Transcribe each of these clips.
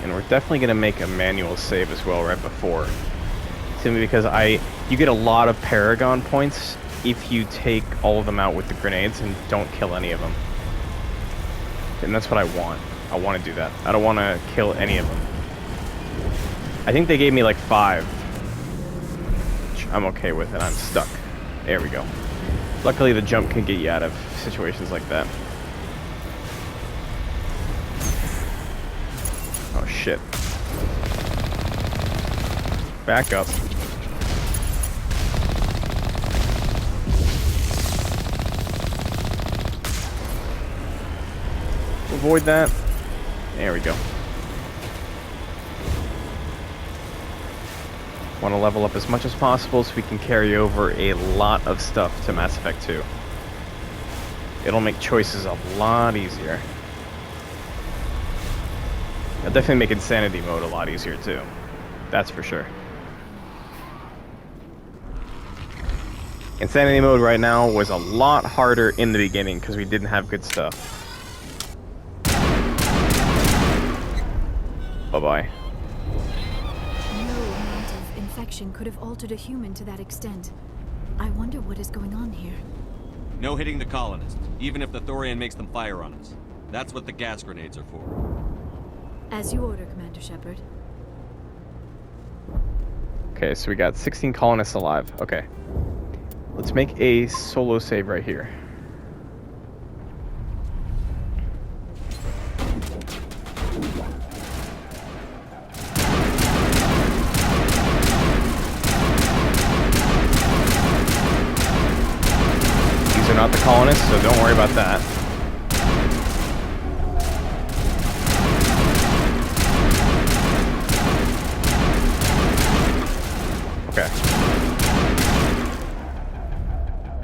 And we're definitely going to make a manual save as well right before. Simply because you get a lot of Paragon points if you take all of them out with the grenades and don't kill any of them. And that's what I want. I want to do that. I don't want to kill any of them. I think they gave me like 5. Which I'm okay with, and I'm stuck. There we go. Luckily the jump can get you out of situations like that. Oh shit. Back up. Avoid that. There we go. Want to level up as much as possible so we can carry over a lot of stuff to Mass Effect 2. It'll make choices a lot easier. It'll definitely make Insanity mode a lot easier too. That's for sure. Insanity mode right now was a lot harder in the beginning because we didn't have good stuff. Bye-bye. No amount of infection could have altered a human to that extent. I wonder what is going on here. No hitting the colonists, even if the Thorian makes them fire on us. That's what the gas grenades are for. As you order, Commander Shepard. Okay, so we got 16 colonists alive. Okay. Let's make a solo save right here. These are not the colonists, so don't worry about that. Okay.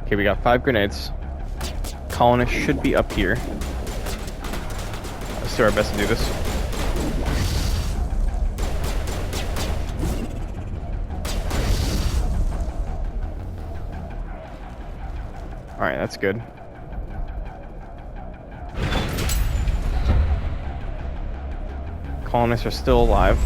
Okay, we got 5 grenades. Colonists should be up here. Let's do our best to do this. Alright, that's good. Colonists are still alive.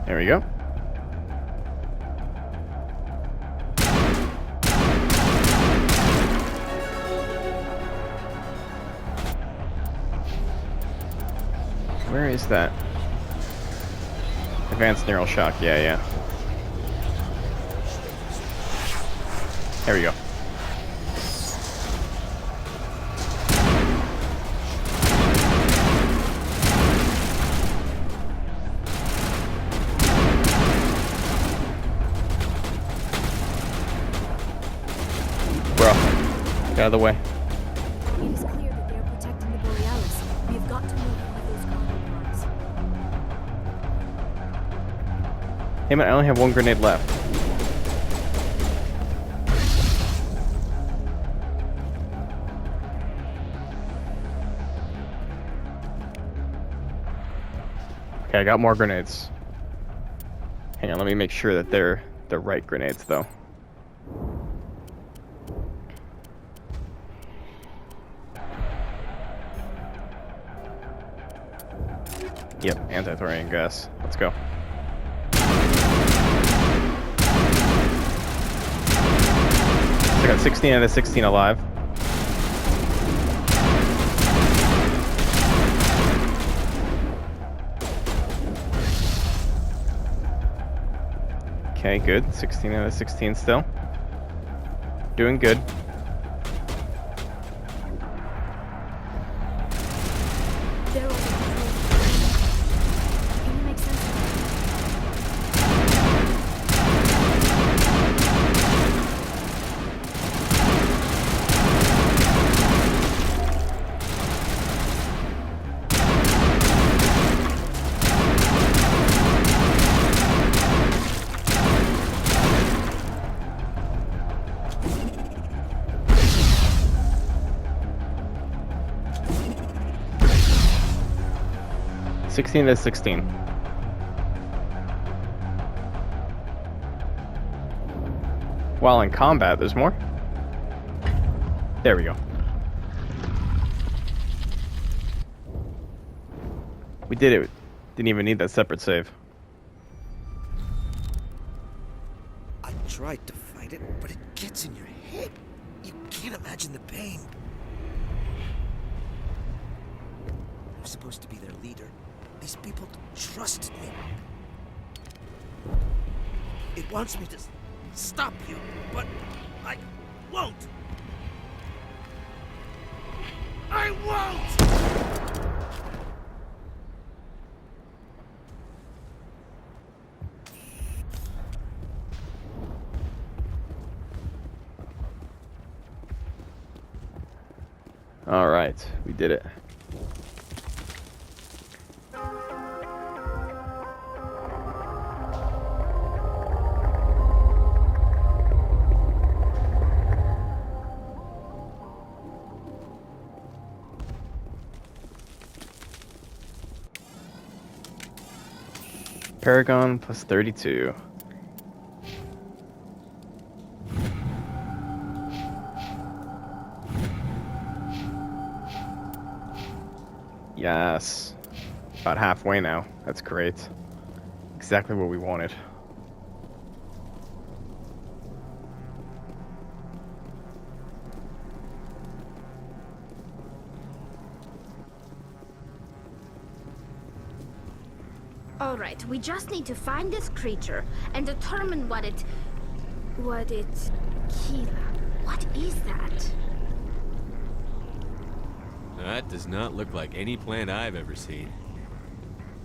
There we go. Where is that? Advanced neural shock. Yeah. There we go. Get out of the way. It is clear that they are protecting the Borealis. We have got to move one of those cargo pods. Hey man, I only have 1 grenade left. Okay, I got more grenades. Hang on, let me make sure that they're the right grenades though. Yep, anti-Thorian gas. Let's go. So I got 16 out of 16 alive. Okay, good. 16 out of 16 still. Doing good. They're over control. Can you make sense of 16 to 16. While in combat, there's more. There we go. We did it. Didn't even need that separate save. I tried to fight it, but it gets in your head. You can't imagine the pain. I'm supposed to be their leader. These people trusted me. It wants me to stop you, but I won't. I won't! All right, we did it. Paragon plus 32. Yes. About halfway now. That's great. Exactly what we wanted. Alright, we just need to find this creature and determine what it... Kila. What is that? That does not look like any plant I've ever seen.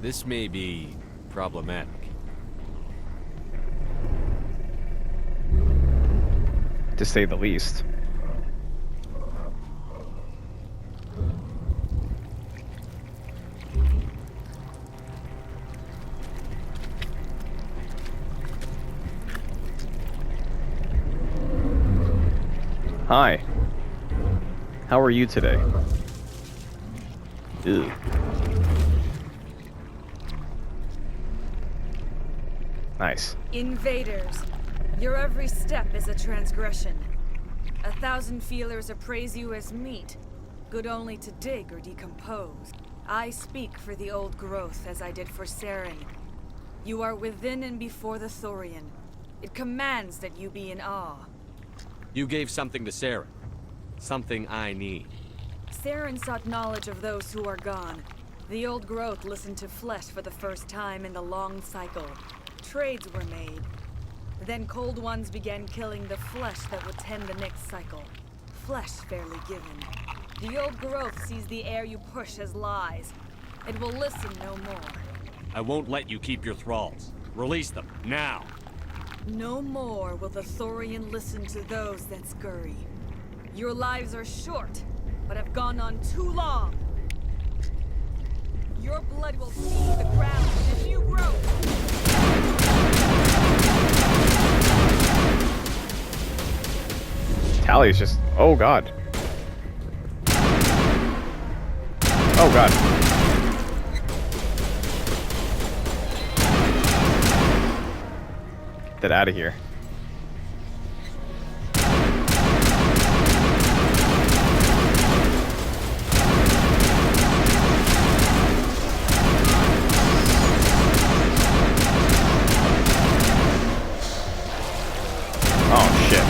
This may be problematic. To say the least. Hi. How are you today? Ew. Nice. Invaders, your every step is a transgression. 1,000 feelers appraise you as meat, good only to dig or decompose. I speak for the old growth as I did for Saren. You are within and before the Thorian. It commands that you be in awe. You gave something to Saren. Something I need. Saren sought knowledge of those who are gone. The old growth listened to flesh for the first time in the long cycle. Trades were made. Then cold ones began killing the flesh that would tend the next cycle. Flesh fairly given. The old growth sees the air you push as lies. It will listen no more. I won't let you keep your thralls. Release them, now! No more will the Thorian listen to those that scurry. Your lives are short, but have gone on too long. Your blood will feed the ground with new growth. Tally's just... Oh, God. Oh, God. Get that out of here. Oh, shit.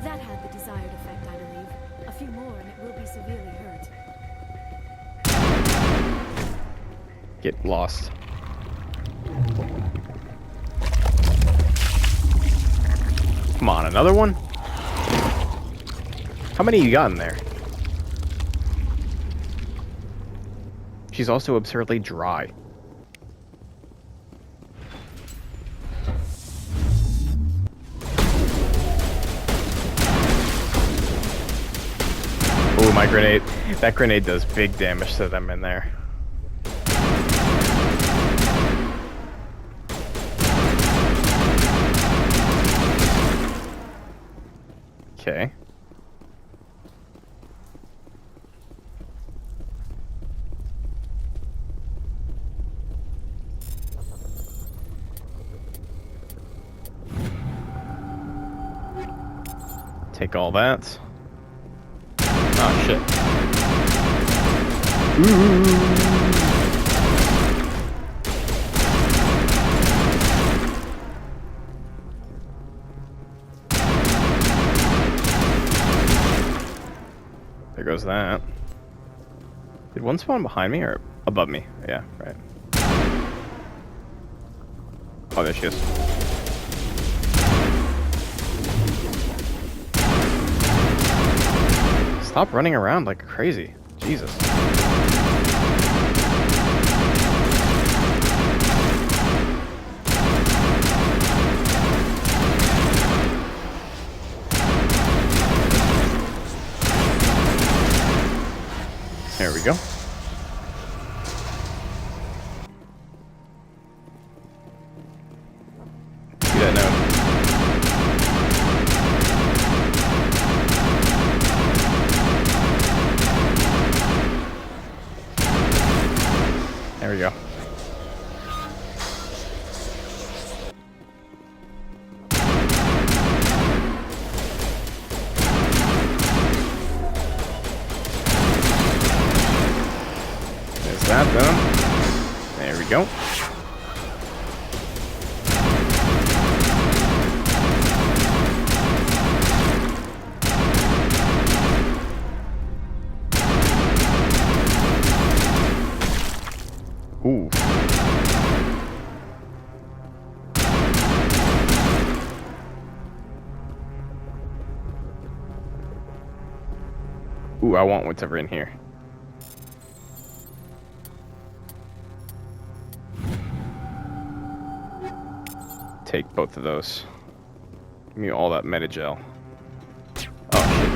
That had the desired effect, I believe. A few more and it will be severely hurt. Get lost. Come on, another one? How many you got in there? She's also absurdly dry. Ooh, my grenade. That grenade does big damage to them in there. Okay. Take all that. Oh shit. There goes that. Did one spawn behind me or above me? Yeah, right. Oh, there she is. Stop running around like crazy. Jesus. There we go. See that note? There we go. There's that done. There we go. Ooh. Ooh, I want whatever in here. Take both of those. Give me all that metagel. Oh shit.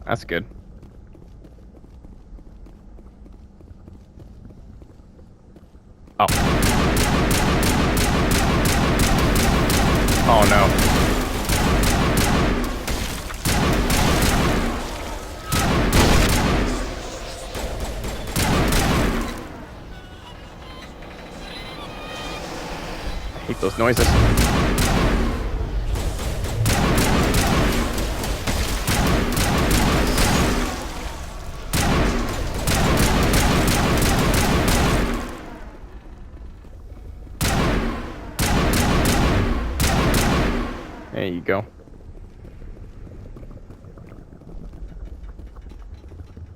That's good. Oh. Oh no. I hate those noises. There you go.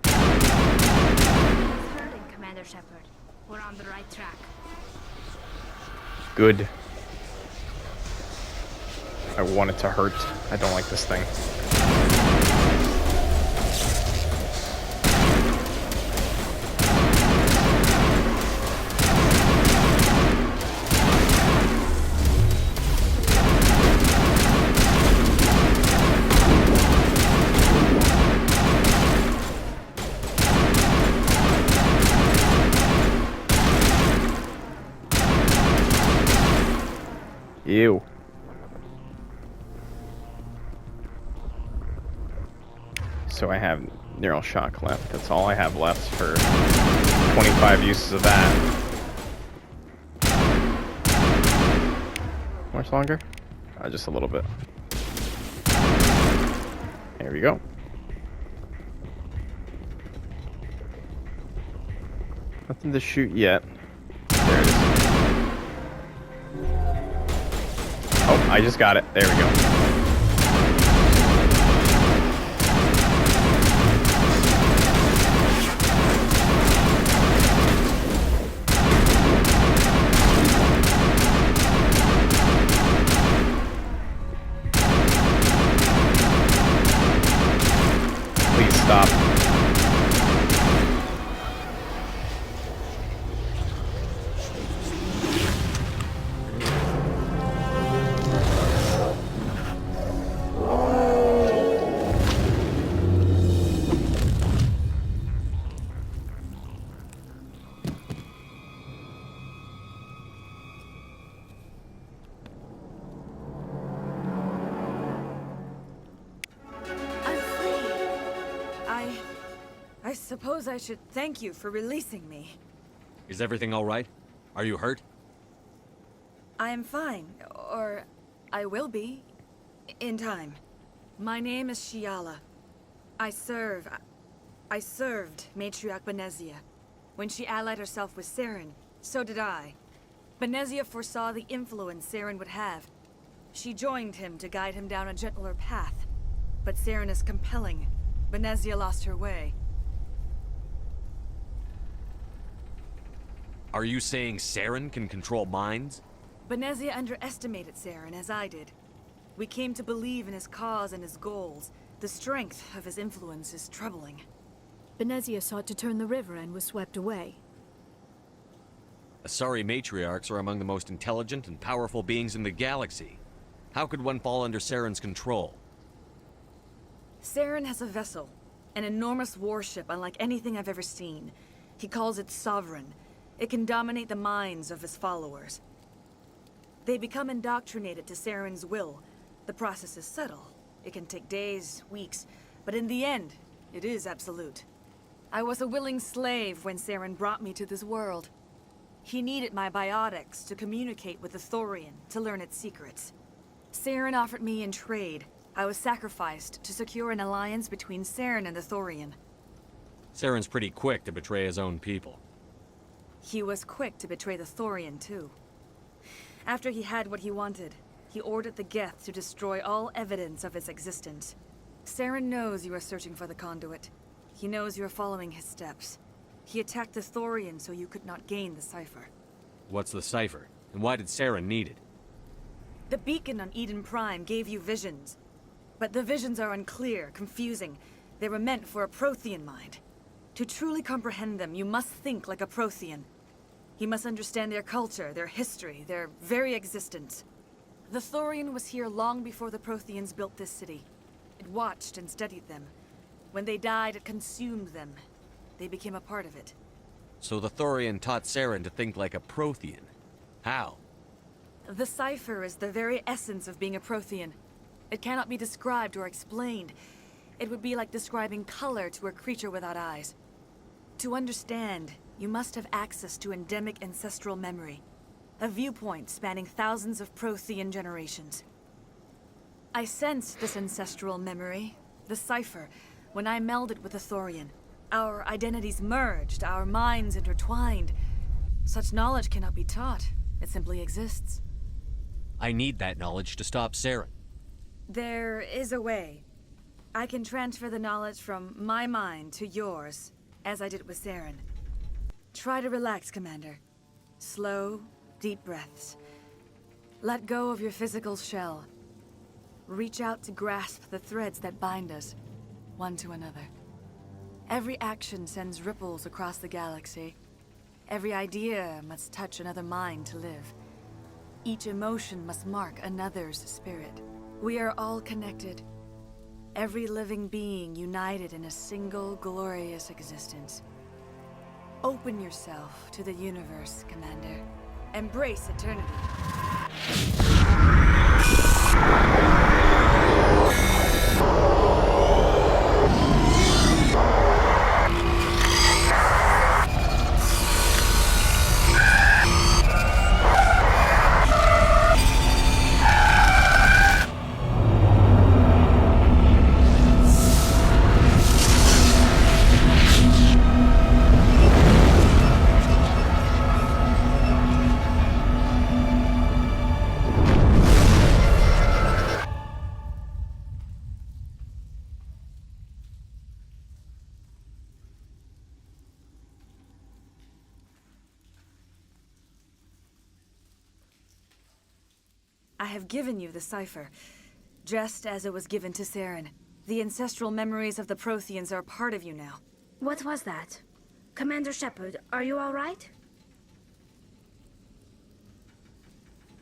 It's hurting, Commander Shepard. We're on the right track. Good. I want it to hurt. I don't like this thing. Ew. So I have neural shock left. That's all I have left for 25 uses of that. Much longer? Just a little bit. There we go. Nothing to shoot yet. There it is. Oh, I just got it. There we go. Please stop. suppose I should thank you for releasing me. Is everything all right? Are you hurt? I am fine, or I will be, in time. My name is Shiala. I served Matriarch Benezia. When she allied herself with Saren, so did I. Benezia foresaw the influence Saren would have. She joined him to guide him down a gentler path. But Saren is compelling. Benezia lost her way. Are you saying Saren can control minds? Benezia underestimated Saren, as I did. We came to believe in his cause and his goals. The strength of his influence is troubling. Benezia sought to turn the river and was swept away. Asari matriarchs are among the most intelligent and powerful beings in the galaxy. How could one fall under Saren's control? Saren has a vessel, an enormous warship unlike anything I've ever seen. He calls it Sovereign. It can dominate the minds of his followers. They become indoctrinated to Saren's will. The process is subtle. It can take days, weeks, but in the end, it is absolute. I was a willing slave when Saren brought me to this world. He needed my biotics to communicate with the Thorian, to learn its secrets. Saren offered me in trade. I was sacrificed to secure an alliance between Saren and the Thorian. Saren's pretty quick to betray his own people. He was quick to betray the Thorian, too. After he had what he wanted, he ordered the Geth to destroy all evidence of its existence. Saren knows you are searching for the conduit. He knows you are following his steps. He attacked the Thorian so you could not gain the cipher. What's the cipher? And why did Saren need it? The beacon on Eden Prime gave you visions. But the visions are unclear, confusing. They were meant for a Prothean mind. To truly comprehend them, you must think like a Prothean. You must understand their culture, their history, their very existence. The Thorian was here long before the Protheans built this city. It watched and studied them. When they died, it consumed them. They became a part of it. So the Thorian taught Saren to think like a Prothean. How? The cipher is the very essence of being a Prothean. It cannot be described or explained. It would be like describing color to a creature without eyes. To understand, you must have access to endemic ancestral memory. A viewpoint spanning thousands of Prothean generations. I sensed this ancestral memory, the cipher, when I melded with the Thorian. Our identities merged, our minds intertwined. Such knowledge cannot be taught. It simply exists. I need that knowledge to stop Saren. There is a way. I can transfer the knowledge from my mind to yours, as I did with Saren. Try to relax, Commander. Slow, deep breaths. Let go of your physical shell. Reach out to grasp the threads that bind us, one to another. Every action sends ripples across the galaxy. Every idea must touch another mind to live. Each emotion must mark another's spirit. We are all connected. Every living being united in a single glorious existence. Open yourself to the universe, Commander. Embrace eternity. I have given you the cipher, just as it was given to Saren. The ancestral memories of the Protheans are a part of you now. What was that? Commander Shepard, are you all right?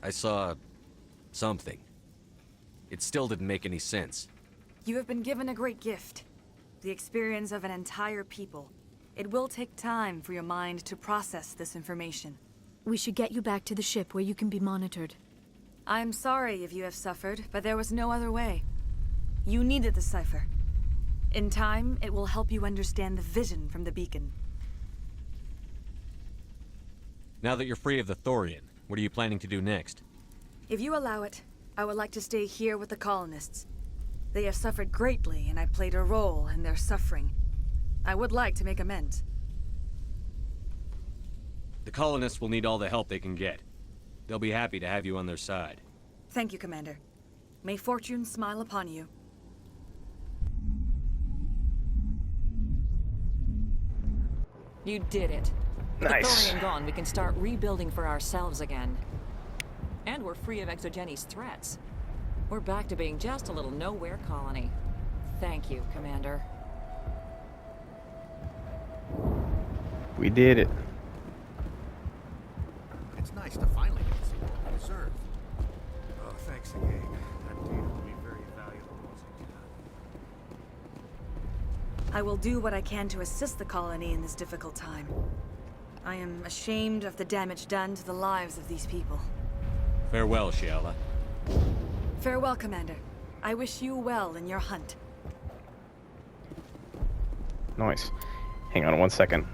I saw... something. It still didn't make any sense. You have been given a great gift. The experience of an entire people. It will take time for your mind to process this information. We should get you back to the ship where you can be monitored. I am sorry if you have suffered, but there was no other way. You needed the cipher. In time, it will help you understand the vision from the beacon. Now that you're free of the Thorian, what are you planning to do next? If you allow it, I would like to stay here with the colonists. They have suffered greatly, and I played a role in their suffering. I would like to make amends. The colonists will need all the help they can get. They'll be happy to have you on their side. Thank you, Commander. May fortune smile upon you. You did it. With Nice. the Thorian gone, we can start rebuilding for ourselves again. And we're free of Exogeni's threats. We're back to being just a little nowhere colony. Thank you, Commander. We did it. It's nice to finally get to see what we deserve. Oh, thanks again. That data will be very valuable once it's done. I will do what I can to assist the colony in this difficult time. I am ashamed of the damage done to the lives of these people. Farewell, Shiala. Farewell, Commander. I wish you well in your hunt. Nice. Hang on one second.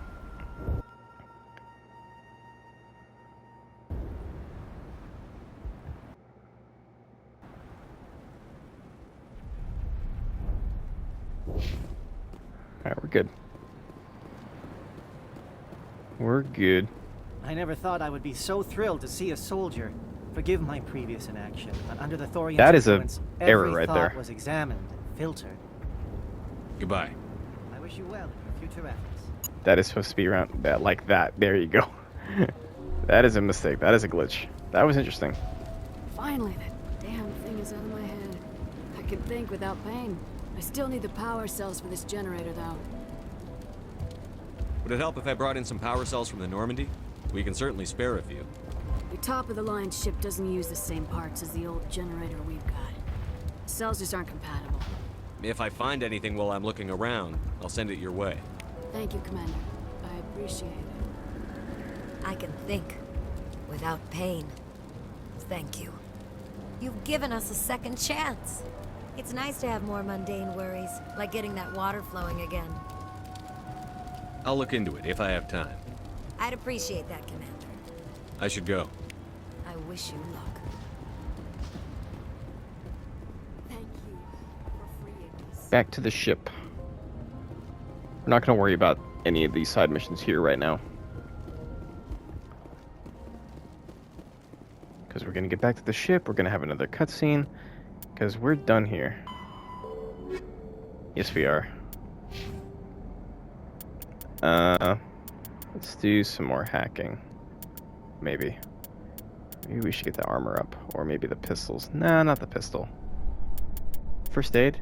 Alright, we're good. We're good. I never thought I would be so thrilled to see a soldier. Forgive my previous inaction, but under the Thorian That is a influence, error every right thought there. was examined and filtered. Goodbye. I wish you well in your future efforts. That is supposed to be around that, like that. There you go. That is a mistake. That is a glitch. That was interesting. Finally, that damn thing is out of my head. I can think without pain. I still need the power cells for this generator, though. Would it help if I brought in some power cells from the Normandy? We can certainly spare a few. The top-of-the-line ship doesn't use the same parts as the old generator we've got. Cells just aren't compatible. If I find anything while I'm looking around, I'll send it your way. Thank you, Commander. I appreciate it. I can think without pain. Thank you. You've given us a second chance. It's nice to have more mundane worries, like getting that water flowing again. I'll look into it if I have time. I'd appreciate that, Commander. I should go. I wish you luck. Thank you for freeing us. Back to the ship. We're not going to worry about any of these side missions here right now. Because we're going to get back to the ship. We're going to have another cutscene. Because we're done here. Yes, we are. Let's do some more hacking. Maybe. Maybe we should get the armor up. Or maybe the pistols. Nah, not the pistol. First aid?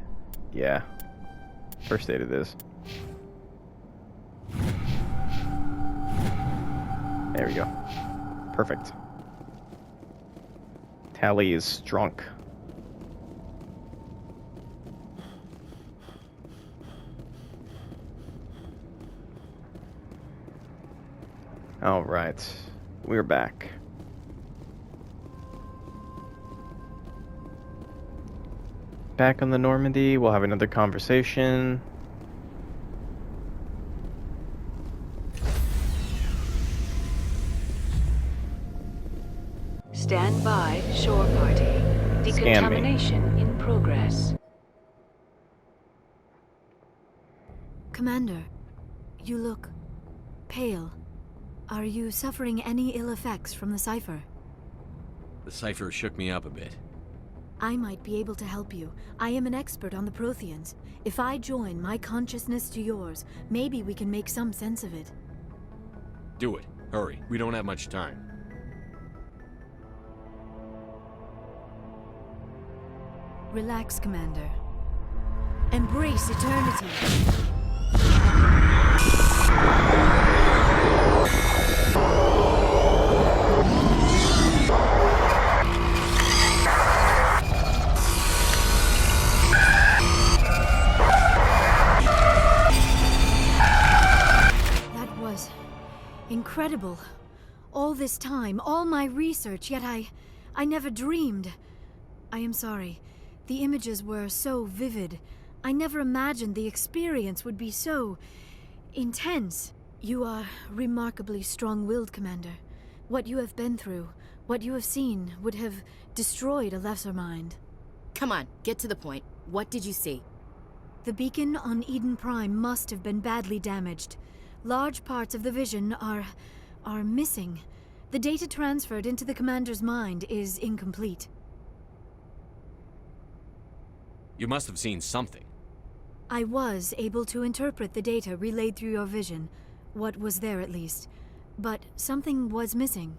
Yeah. First aid it is. There we go. Perfect. Tally is drunk. Alright. We're back. Back on the Normandy, we'll have another conversation. Stand by, shore party. Decontamination in progress. Commander, you look pale. Are you suffering any ill effects from the cipher? The cipher shook me up a bit. I might be able to help you. I am an expert on the Protheans. If I join my consciousness to yours, maybe we can make some sense of it. Do it. Hurry. We don't have much time. Relax, Commander. Embrace eternity. That was incredible. All this time, all my research, yet I never dreamed. I am sorry. The images were so vivid. I never imagined the experience would be so intense. You are remarkably strong-willed, Commander. What you have been through, what you have seen, would have destroyed a lesser mind. Come on, get to the point. What did you see? The beacon on Eden Prime must have been badly damaged. Large parts of the vision are missing. The data transferred into the Commander's mind is incomplete. You must have seen something. I was able to interpret the data relayed through your vision. What was there, at least. But something was missing.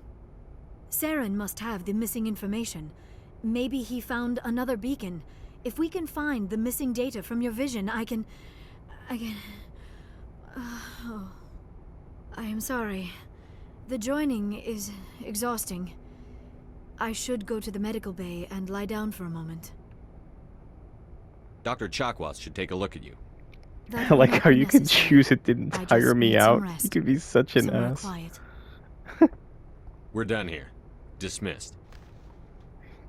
Saren must have the missing information. Maybe he found another beacon. If we can find the missing data from your vision, I can... Oh. I am sorry. The joining is exhausting. I should go to the medical bay and lie down for a moment. Dr. Chakwas should take a look at you. I like how you could choose it didn't I tire just me need some out. rest. You could be such an Somewhere ass. quiet. We're done here. Dismissed.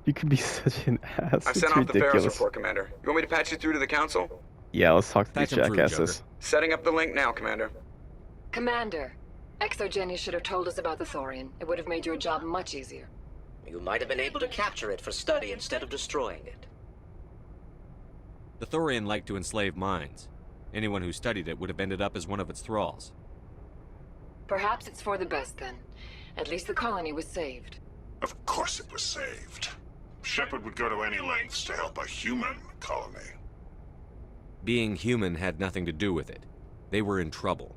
You could be such an ass. I've It's sent off the Ferris ridiculous. report, Commander. You want me to patch you through to the Council? Yeah, let's talk to these Patch 'em through, jackasses. Setting up the link now, Commander. Commander, Exogeny should have told us about the Thorian. It would have made your job much easier. You might have been able to capture it for study instead of destroying it. The Thorian liked to enslave minds. Anyone who studied it would have ended up as one of its thralls. Perhaps it's for the best then. At least the colony was saved. Of course it was saved. Shepard would go to any lengths to help a human colony. Being human had nothing to do with it. They were in trouble.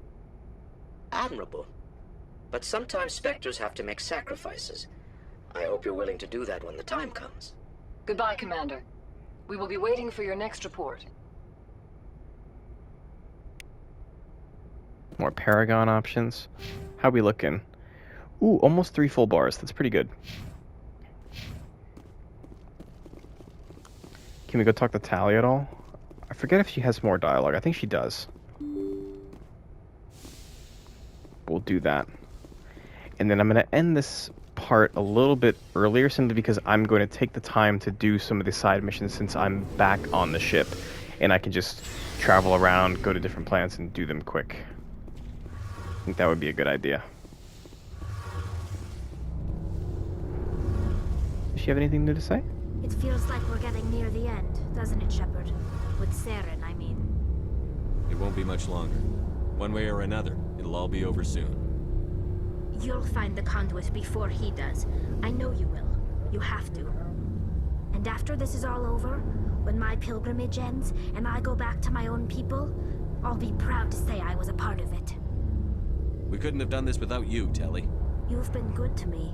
Admirable. But sometimes Spectres have to make sacrifices. I hope you're willing to do that when the time comes. Goodbye, Commander. We will be waiting for your next report. More Paragon options. How we looking? Ooh, almost 3 full bars. That's pretty good. Can we go talk to Tally at all? I forget if she has more dialogue. I think she does. We'll do that. And then I'm going to end this part a little bit earlier simply because I'm going to take the time to do some of the side missions since I'm back on the ship. And I can just travel around, go to different planets, and do them quick. I think that would be a good idea. Does she have anything new to say? It feels like we're getting near the end, doesn't it, Shepard? With Saren, I mean. It won't be much longer. One way or another, it'll all be over soon. You'll find the conduit before he does. I know you will. You have to. And after this is all over, when my pilgrimage ends and I go back to my own people, I'll be proud to say I was a part of it. We couldn't have done this without you, Telly. You've been good to me.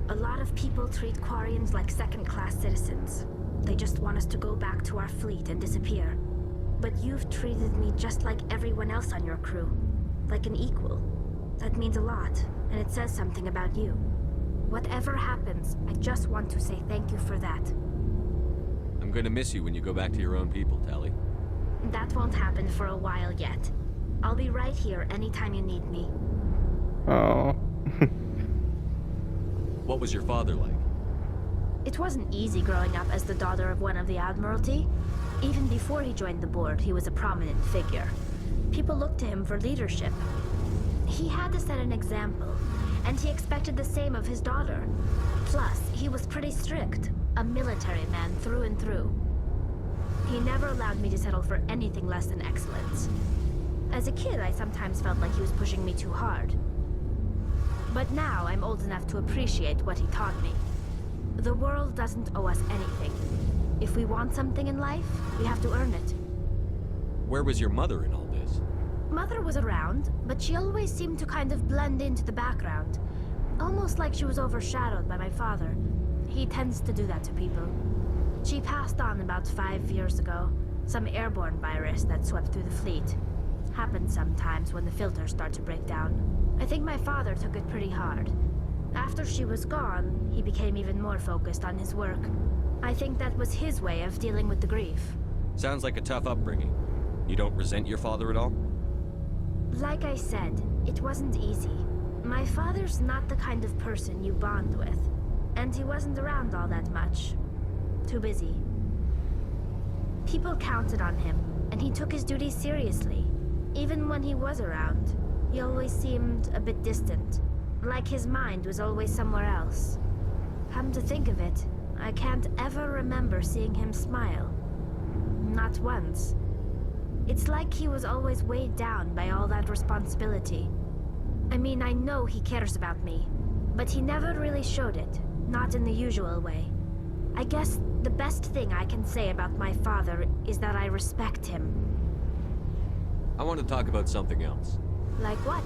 A lot of people treat Quarians like second-class citizens. They just want us to go back to our fleet and disappear. But you've treated me just like everyone else on your crew. Like an equal. That means a lot, and it says something about you. Whatever happens, I just want to say thank you for that. I'm gonna miss you when you go back to your own people, Telly. That won't happen for a while yet. I'll be right here anytime you need me. Oh. What was your father like? It wasn't easy growing up as the daughter of one of the Admiralty. Even before he joined the board, he was a prominent figure. People looked to him for leadership. He had to set an example, and he expected the same of his daughter. Plus, he was pretty strict, a military man through and through. He never allowed me to settle for anything less than excellence. As a kid, I sometimes felt like he was pushing me too hard. But now I'm old enough to appreciate what he taught me. The world doesn't owe us anything. If we want something in life, we have to earn it. Where was your mother in all this? Mother was around, but she always seemed to kind of blend into the background. Almost like she was overshadowed by my father. He tends to do that to people. She passed on about 5 years ago. Some airborne virus that swept through the fleet. Happens sometimes when the filters start to break down. I think my father took it pretty hard. After she was gone, he became even more focused on his work. I think that was his way of dealing with the grief. Sounds like a tough upbringing. You don't resent your father at all? Like I said, it wasn't easy. My father's not the kind of person you bond with. And he wasn't around all that much. Too busy. People counted on him, and he took his duties seriously. Even when he was around, he always seemed a bit distant, like his mind was always somewhere else. Come to think of it, I can't ever remember seeing him smile. Not once. It's like he was always weighed down by all that responsibility. I mean, I know he cares about me, but he never really showed it, not in the usual way. I guess the best thing I can say about my father is that I respect him. I want to talk about something else. Like what?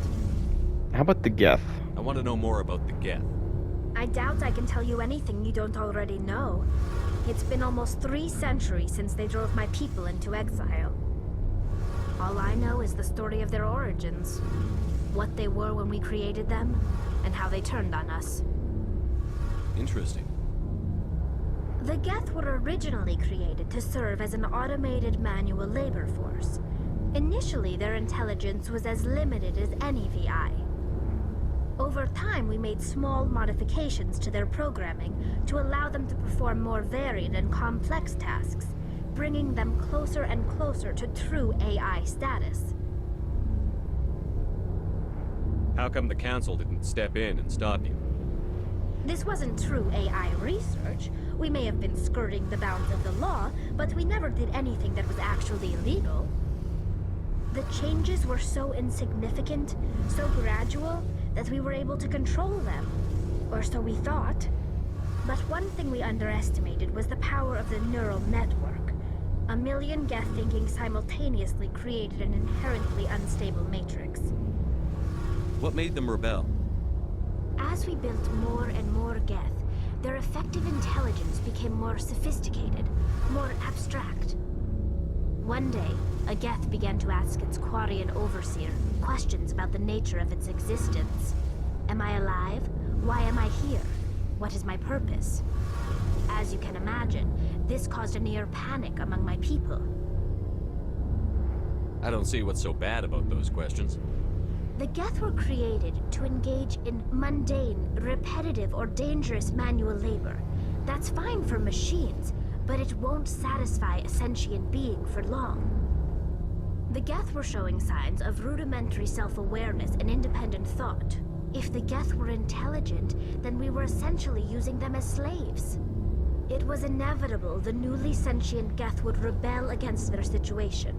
How about the Geth? I want to know more about the Geth. I doubt I can tell you anything you don't already know. It's been almost 3 centuries since they drove my people into exile. All I know is the story of their origins. What they were when we created them, and how they turned on us. Interesting. The Geth were originally created to serve as an automated manual labor force. Initially, their intelligence was as limited as any VI. Over time, we made small modifications to their programming to allow them to perform more varied and complex tasks, bringing them closer and closer to true AI status. How come the Council didn't step in and stop you? This wasn't true AI research. We may have been skirting the bounds of the law, but we never did anything that was actually illegal. The changes were so insignificant, so gradual, that we were able to control them. Or so we thought. But one thing we underestimated was the power of the neural network. A million Geth thinking simultaneously created an inherently unstable matrix. What made them rebel? As we built more and more Geth, their effective intelligence became more sophisticated, more abstract. One day, a Geth began to ask its Thorian overseer questions about the nature of its existence. Am I alive? Why am I here? What is my purpose? As you can imagine, this caused a near panic among my people. I don't see what's so bad about those questions. The Geth were created to engage in mundane, repetitive, or dangerous manual labor. That's fine for machines, but it won't satisfy a sentient being for long. The Geth were showing signs of rudimentary self-awareness and independent thought. If the Geth were intelligent, then we were essentially using them as slaves. It was inevitable the newly sentient Geth would rebel against their situation.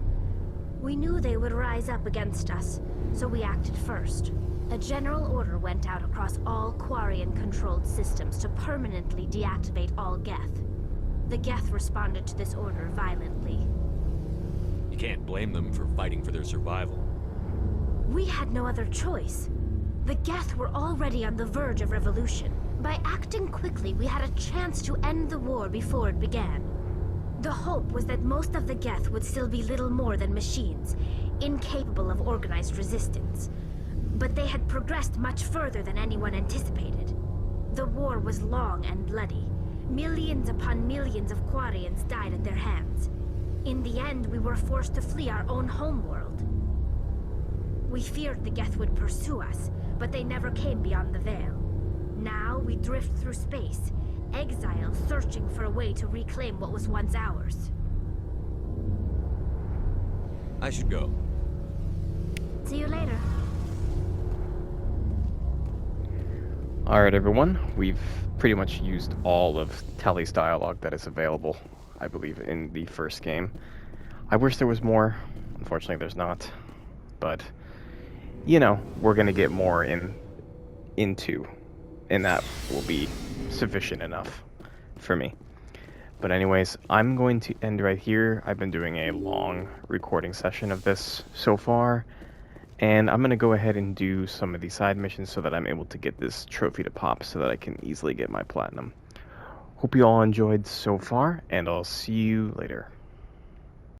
We knew they would rise up against us, so we acted first. A general order went out across all Thorian-controlled systems to permanently deactivate all Geth. The Geth responded to this order violently. You can't blame them for fighting for their survival. We had no other choice. The Geth were already on the verge of revolution. By acting quickly, we had a chance to end the war before it began. The hope was that most of the Geth would still be little more than machines, incapable of organized resistance. But they had progressed much further than anyone anticipated. The war was long and bloody. Millions upon millions of Thorians died at their hands. In the end, we were forced to flee our own homeworld. We feared the Geth would pursue us, but they never came beyond the Veil. Now we drift through space, exile searching for a way to reclaim what was once ours. I should go. See you later. Alright everyone, we've pretty much used all of Tally's dialogue that is available, I believe, in the first game. I wish there was more. Unfortunately there's not. But, you know, we're gonna get more into, and that will be sufficient enough for me. But anyways, I'm going to end right here. I've been doing a long recording session of this so far, and I'm going to go ahead and do some of these side missions so that I'm able to get this trophy to pop so that I can easily get my platinum. Hope you all enjoyed so far, and I'll see you later.